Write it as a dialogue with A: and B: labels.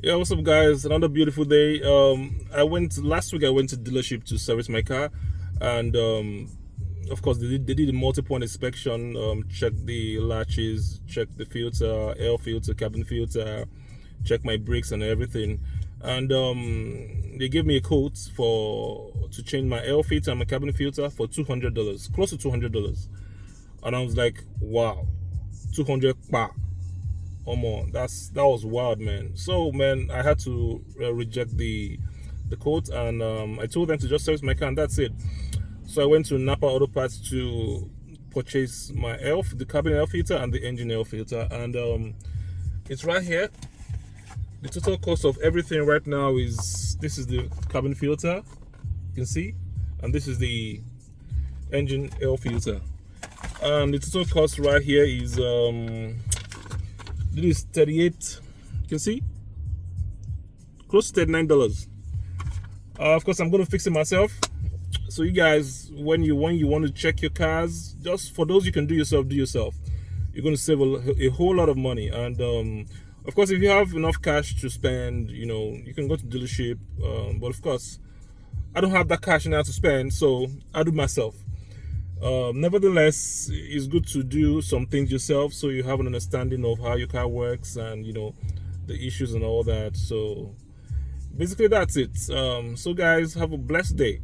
A: Yeah, what's up, guys? Another beautiful day. I went last week. I went to dealership to service my car, and of course they did a multi-point inspection. Checked the latches, checked the filter, air filter, cabin filter, checked my brakes and everything, and they gave me a quote for to change my air filter and my cabin filter for $200, close to $200, and I was like, wow, 200 pa or more. That was wild, man. So, man, I had to reject the quote, and I told them to just service my car, and that's it. So I went to Napa Auto Parts to purchase my the cabin air filter and the engine air filter, and it's right here. The total cost of everything right now is this is the cabin filter, you can see, and this is the engine air filter. And the total cost right here is this is 38. You can see, close to $39. Of course, I'm gonna fix it myself. So you guys, when you want to check your cars, just for those you can do yourself, do yourself. You're gonna save a whole lot of money. And of course, if you have enough cash to spend, you can go to dealership. But of course, I don't have that cash now to spend, so I do myself. Nevertheless, it's good to do some things yourself so you have an understanding of how your car works and the issues and all that. So basically, that's it. So guys, have a blessed day.